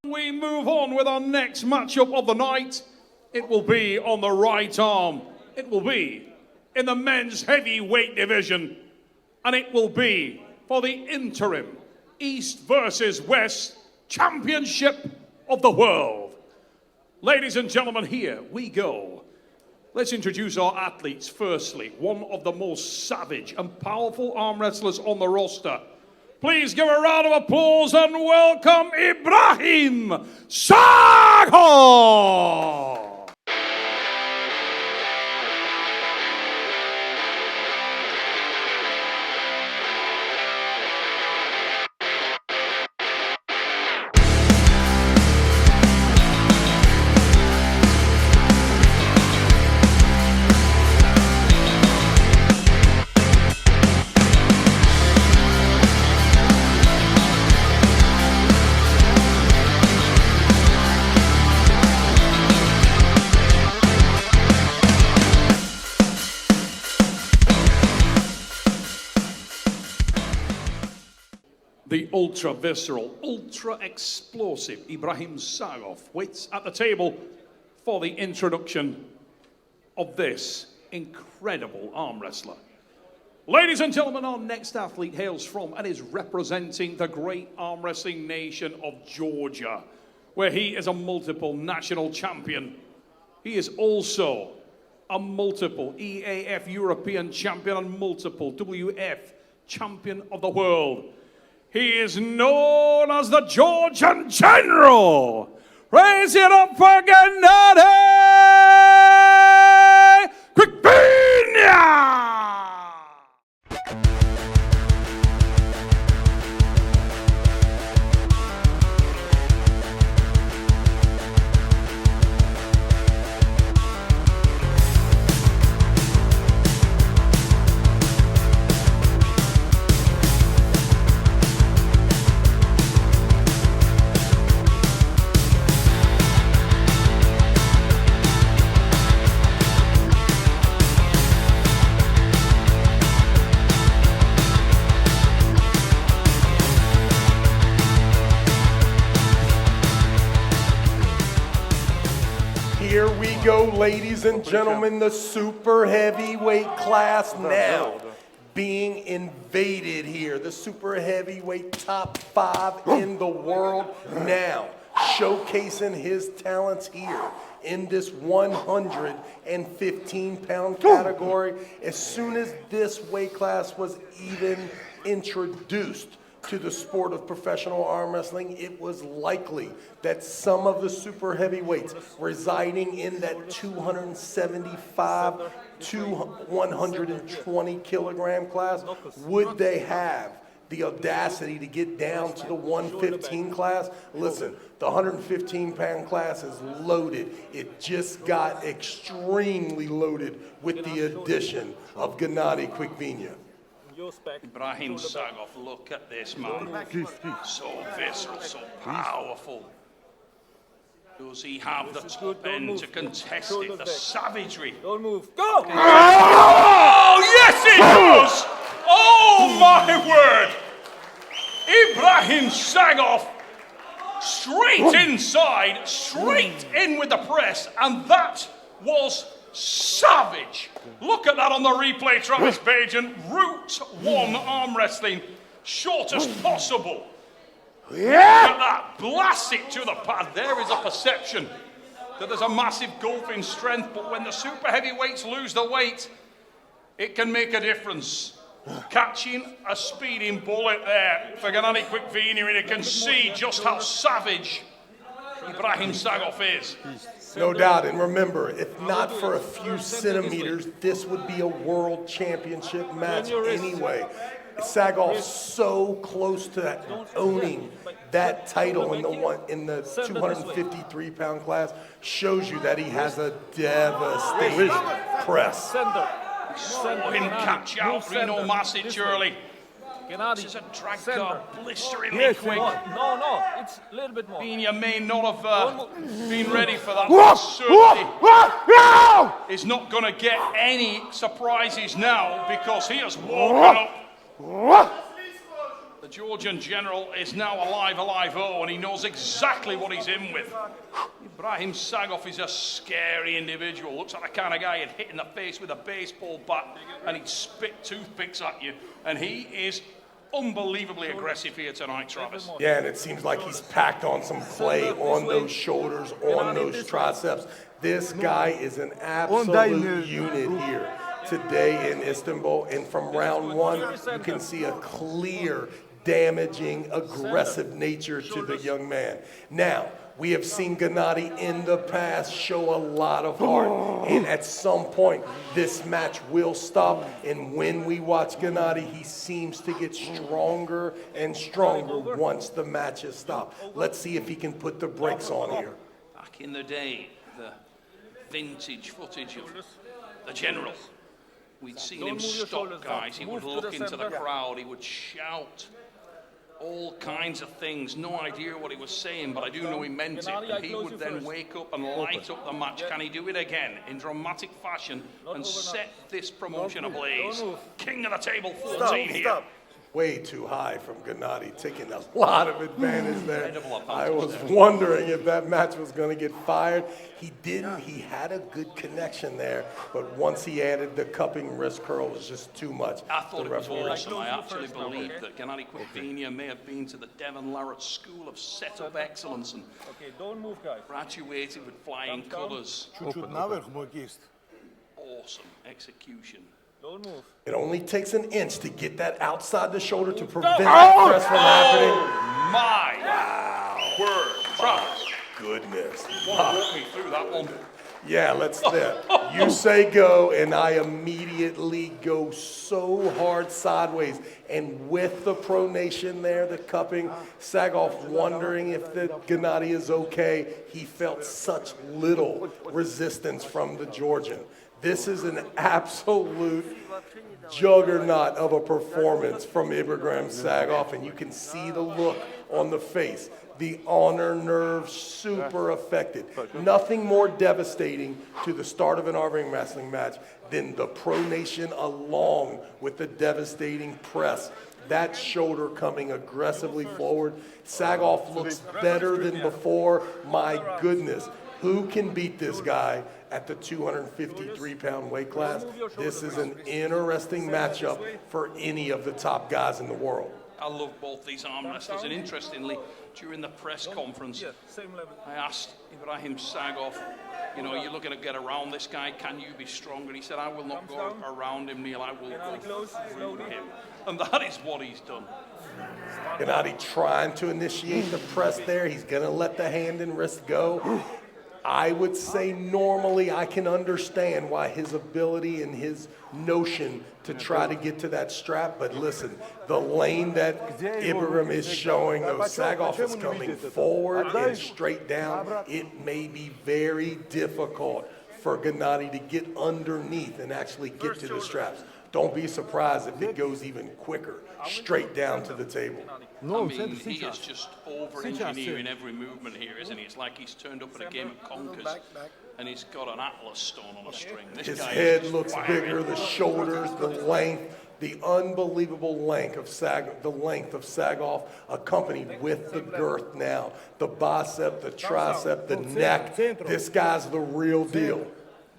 We move on with our next matchup of the night. It will be on the right arm. It will be in the men's heavyweight division. And it will be for the interim East versus West Championship of the World. Ladies and gentlemen, here we go. Let's introduce our athletes. Firstly, one of the most savage and powerful arm wrestlers on the roster. Please give a round of applause and welcome Ibragim Sagov! The ultra-visceral, ultra-explosive Ibragim Sagov waits at the table for the introduction of this incredible arm wrestler. Ladies and gentlemen, our next athlete hails from and is representing the great arm wrestling nation of Georgia, where he is a multiple national champion. He is also a multiple EAF European champion and multiple WF champion of the world. He is known as the Georgian General. Raise it up for Genadi! Kvikvinia! Here we go, ladies and gentlemen, the super heavyweight class now being invaded here. The super heavyweight top 5 in the world now, showcasing his talents here in this 115-pound category. As soon as this weight class was even introduced to the sport of professional arm wrestling, it was likely that some of the super heavyweights residing in that 275 to 120 kilogram class, would they have the audacity to get down to the 115 class? Listen, the 115-pound class is loaded. It just got extremely loaded with the addition of Genadi Kvikvinia. Ibragim Sagov, look at this man. So visceral, so powerful. Does he have the top end to contest it? The savagery. Don't move. Go! Oh, yes he does! Oh my word! Ibragim Sagov, straight inside, straight in with the press, and that was savage. Look at that on the replay, Travis Bajan. Route 1 arm wrestling, short as possible. Look at that, blast it to the pad. There is a perception that there's a massive gulf in strength, but when the super heavyweights lose the weight, it can make a difference. Catching a speeding bullet there for Genadi Kvikvinia, and you can see just how savage Ibragim Sagov is. No doubt, and remember, if not for a few centimeters, this would be a world championship match anyway. Sagov's so close to owning that title in the 253-pound class, shows you that he has a devastating press. Saw him catch out Reno Masic early. Genadi, this is a drag car, blisteringly quick. No, it's a little bit more. Kvikvinia may not have been ready for that, but certainly is not going to get any surprises now, because he has woken up. The Georgian general is now alive, and he knows exactly what he's in with. Ibragim Sagov is a scary individual. Looks like the kind of guy you'd hit in the face with a baseball bat and he'd spit toothpicks at you. And he is unbelievably aggressive here tonight, Travis. Yeah, and it seems like he's packed on some clay on those shoulders, on those triceps. This guy is an absolute unit here today in Istanbul. And from round one, you can see a clear, damaging, aggressive nature to the young man. Now, we have seen Genadi in the past show a lot of heart, and at some point, this match will stop, and when we watch Genadi, he seems to get stronger and stronger once the match is stopped. Let's see if he can put the brakes on here. Back in the day, the vintage footage of the general, we'd seen him stop guys, he would look into the crowd, he would shout all kinds of things, no idea what he was saying, but I do know he meant it, and he would then wake up and light up the match. Can he do it again in dramatic fashion and set this promotion ablaze? King of the table 14 here. Way too high from Genadi, taking a lot of advantage there. I was wondering if that match was going to get fired. He didn't. He had a good connection there, but once he added the cupping wrist curl, it was just too much. I thought it was awesome. I actually believe that Genadi Kvikvinia may have been to the Devon Larratt School of Setup Excellence and graduated with flying colours. Awesome execution. Don't move. It only takes an inch to get that outside the shoulder to prevent that press from happening. My word. Travis. Goodness. Walk me through that one. Yeah, let's do it. You say go, and I immediately go so hard sideways. And with the pronation there, the cupping, Sagov wondering if the Genadi is okay. He felt such little resistance from the Georgian. This is an absolute juggernaut of a performance from Ibragim Sagov, and you can see the look on the face. The honor nerve super affected. Nothing more devastating to the start of an Armwrestling match than the pronation along with the devastating press. That shoulder coming aggressively forward. Sagov looks better than before. My goodness, who can beat this guy at the 253-pound weight class? This is an interesting matchup for any of the top guys in the world. I love both these arm wrestlers, and interestingly, during the press conference, I asked Ibragim Sagov, you know, you're looking to get around this guy, can you be stronger? He said, I will not go around him, Neil, I will go through him. And that is what he's done. Genadi trying to initiate the press there. He's going to let the hand and wrist go. I would say normally I can understand why his ability and his notion to try to get to that strap, but listen, the lane that Ibragim is showing, though Sagov is coming forward and straight down, it may be very difficult for Genadi to get underneath and actually get to the straps. Don't be surprised if it goes even quicker, straight down to the table. I mean, he is just over-engineering every movement here, isn't he? It's like he's turned up at a game of conkers and he's got an atlas stone on a string. His head looks bigger, the shoulders, the length, the unbelievable length of Sagov, accompanied with the girth now, the bicep, the tricep, the neck. This guy's the real deal.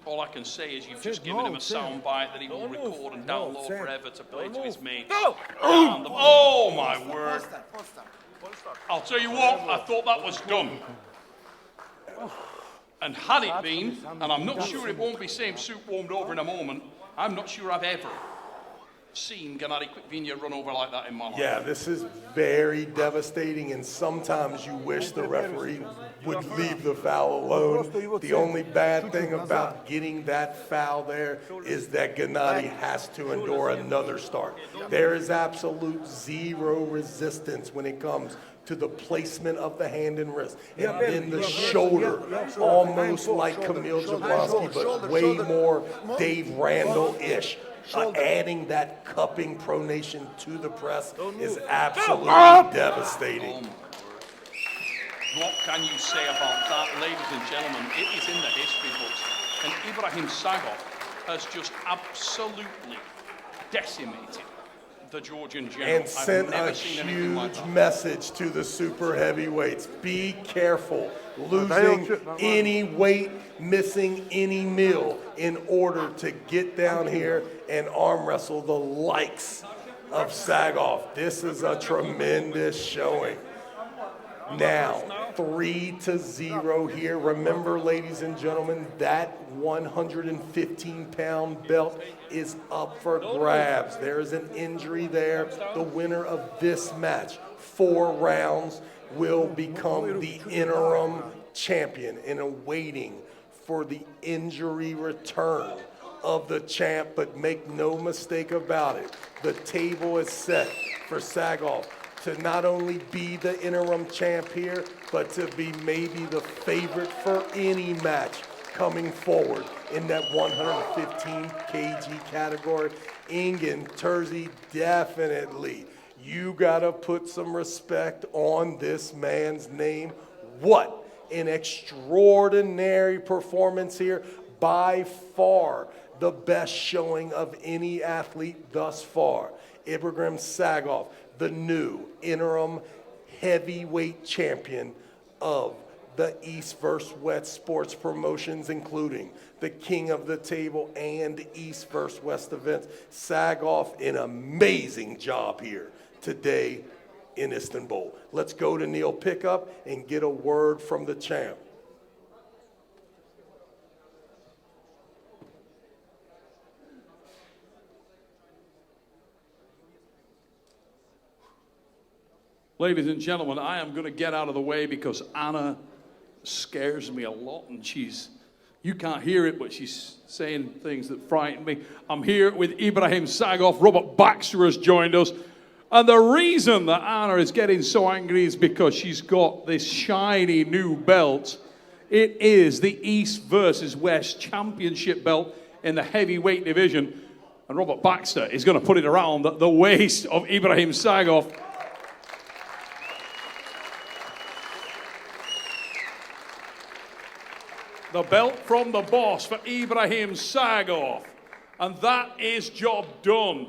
All I can say is you've just given him a sound bite that he will record and download forever to play to his mates. Oh my word. I'll tell you what, I thought that was done. And had it been, and I'm not sure it won't be same soup warmed over in a moment, I'm not sure I've ever seen Genadi Kvikvinia run over like that in my life. Yeah, this is very devastating, and sometimes you wish the referee would leave the foul alone. The only bad thing about getting that foul there is that Genadi has to endure another start. There is absolute zero resistance when it comes to the placement of the hand and wrist. And then the shoulder, almost like Camille Jablonski, but way more Dave Randall-ish. Adding that cupping pronation to the press is absolutely devastating. What can you say about that, ladies and gentlemen? It is in the history books. And Ibragim Sagov has just absolutely decimated the Georgian general. And sent I've a never seen anything like huge that. message to the super heavyweights. Be careful losing any weight, missing any meal in order to get down here and arm wrestle the likes of Sagov. This is a tremendous showing. Now, 3-0 here. Remember, ladies and gentlemen, that 115-pound belt is up for grabs. There's an injury there. The winner of this match, 4 rounds, will become the interim champion and awaiting for the injury return of the champ. But make no mistake about it, the table is set for Sagov to not only be the interim champ here, but to be maybe the favorite for any match coming forward in that 115 kg category. Ingen, Terzi, definitely. You gotta put some respect on this man's name. What an extraordinary performance here. By far the best showing of any athlete thus far. Ibragim Sagov, the new interim heavyweight champion of the East vs. West sports promotions, including the King of the Table and East vs. West events. Sagov, an amazing job here today in Istanbul. Let's go to Neil Pickup and get a word from the champ. Ladies and gentlemen, I am going to get out of the way because Anna scares me a lot, and you can't hear it, but she's saying things that frighten me. I'm here with Ibragim Sagov. Robert Baxter has joined us. And the reason that Anna is getting so angry is because she's got this shiny new belt. It is the East versus West Championship belt in the heavyweight division. And Robert Baxter is going to put it around the waist of Ibragim Sagov. The belt from the boss for Ibragim Sagov. And that is job done.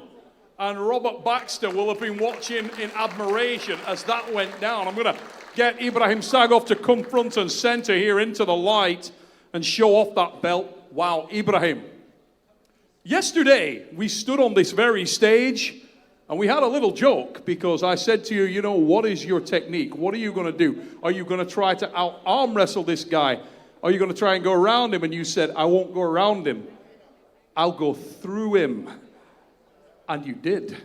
And Robert Baxter will have been watching in admiration as that went down. I'm going to get Ibragim Sagov to come front and center here into the light and show off that belt. Wow, Ibragim. Yesterday, we stood on this very stage and we had a little joke because I said to you, you know, what is your technique? What are you going to do? Are you going to try to out-arm wrestle this guy? Are you going to try and go around him? And you said, I won't go around him. I'll go through him. And you did.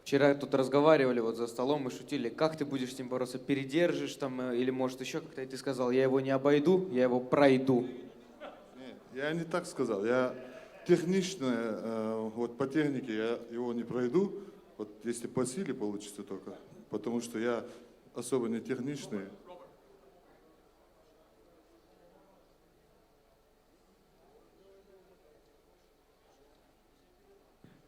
Вчера тут разговаривали вот за столом, мы шутили, как ты будешь с ним бороться, передержишь там, или может еще как-то, и ты сказал, я его не обойду, я его пройду. Нет, я не так сказал, я технично, вот по технике я его не пройду, вот если по силе получится только, потому что я особо не техничный.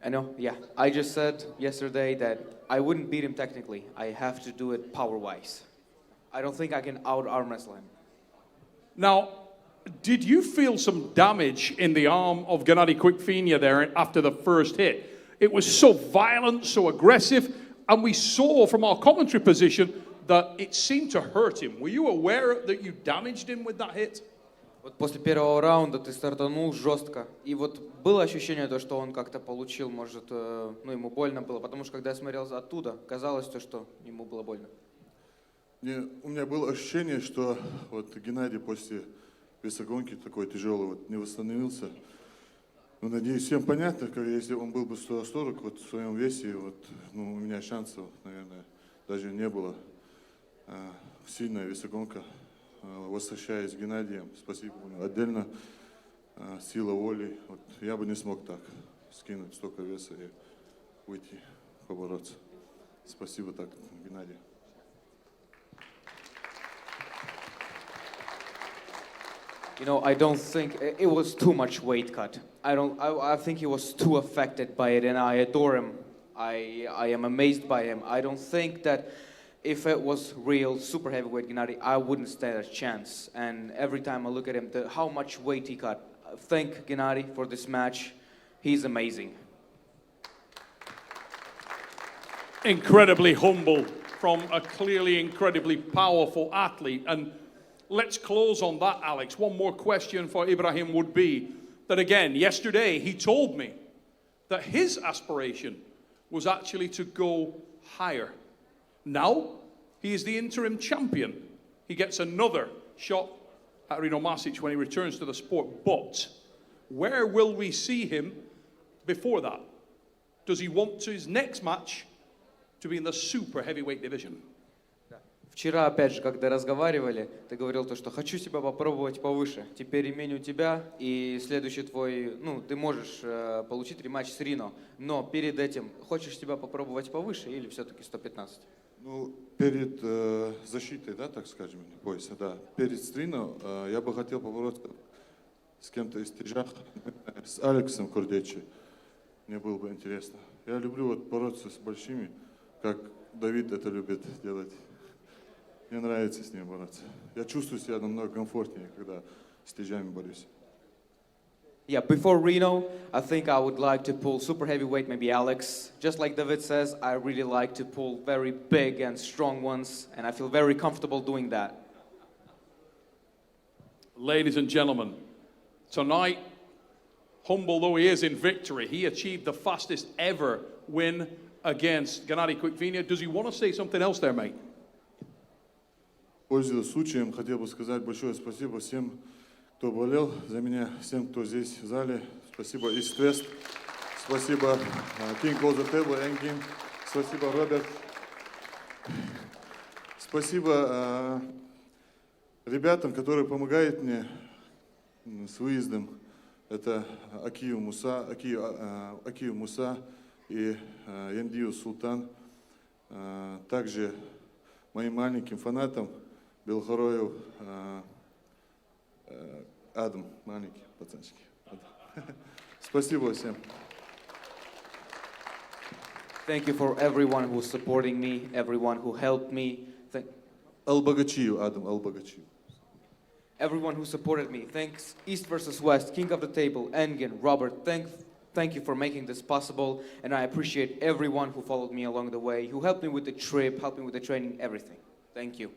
I know, yeah. I just said yesterday that I wouldn't beat him technically. I have to do it power-wise. I don't think I can out-arm wrestle him. Now, did you feel some damage in the arm of Genadi Kvikvinia there after the first hit? It was so violent, so aggressive, and we saw from our commentary position that it seemed to hurt him. Were you aware that you damaged him with that hit? Вот после первого раунда ты стартанул жестко, и вот было ощущение, то, что он как-то получил, может, ну, ему больно было, потому что когда я смотрел оттуда, казалось, то, что ему было больно. У меня было ощущение, что вот Геннадий после весогонки такой тяжелый вот не восстановился. Ну, надеюсь, всем понятно, как если он был бы 140 вот в своем весе, вот, ну, у меня шансов, наверное, даже не было. Сильная весогонка. Восхищаюсь Геннадием, спасибо ему отдельно, сила воли. Вот, я бы не смог так скинуть столько веса и выйти, побороться. Спасибо так, Геннадий. You know, I don't think it was too much weight cut. I think he was too affected by it, and I adore him. I am amazed by him. I don't think that if it was real super heavyweight Genadi, I wouldn't stand a chance. And every time I look at him, how much weight he cut. Thank Genadi for this match. He's amazing. incredibly humble from a clearly incredibly powerful athlete. And let's close on that, Alex. One more question for Ibragim would be that, again, yesterday he told me that his aspiration was actually to go higher. Now, he is the interim champion. He gets another shot at Rino Masic when he returns to the sport. But where will we see him before that? Does he want to, his next match to be in the super heavyweight division? Вчера, опять же, когда разговаривали, ты говорил то, что хочу себя попробовать повыше. Теперь имень у тебя, и следующий твой, ну, ты можешь получить рематч с Рино, но перед этим хочешь себя попробовать повыше или все-таки 115? Ну, перед защитой, да, так скажем, пояса, да, перед Стрино я бы хотел побороться с кем-то из тяжах, с Алексом Курдечи. Мне было бы интересно. Я люблю вот бороться с большими, как Давид это любит делать. Мне нравится с ним бороться. Я чувствую себя намного комфортнее, когда с тяжами борюсь. Yeah, before Reno, I think I would like to pull super heavyweight, maybe Alex. Just like David says, I really like to pull very big and strong ones, and I feel very comfortable doing that. Ladies and gentlemen, tonight, humble though he is in victory, he achieved the fastest ever win against Genadi Kvikvinia. Does he want to say something else there, mate? Пользуясь случаем, хотел бы сказать большое спасибо всем, кто болел за меня, всем, кто здесь в зале. Спасибо eastvswest, спасибо King of the Table, Engin, спасибо Роберт. Спасибо ребятам, которые помогают мне с выездом. Это Акию Муса и Яндию Султан. Также моим маленьким фанатам Белхороев Адам, маленький пацанчик. Спасибо всем. Thank you for everyone who's supporting me, everyone who helped me. Албагачию, Адам, Албагачию. Everyone who supported me. Thanks, East versus West, King of the Table, Engin, Robert. Thank you for making this possible, and I appreciate everyone who followed me along the way, who helped me with the trip, helped me with the training, everything. Thank you.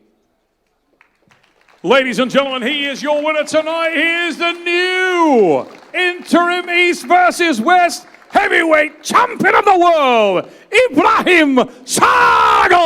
Ladies and gentlemen, he is your winner tonight. He is the new interim East versus West heavyweight champion of the world, Ibragim Sagov!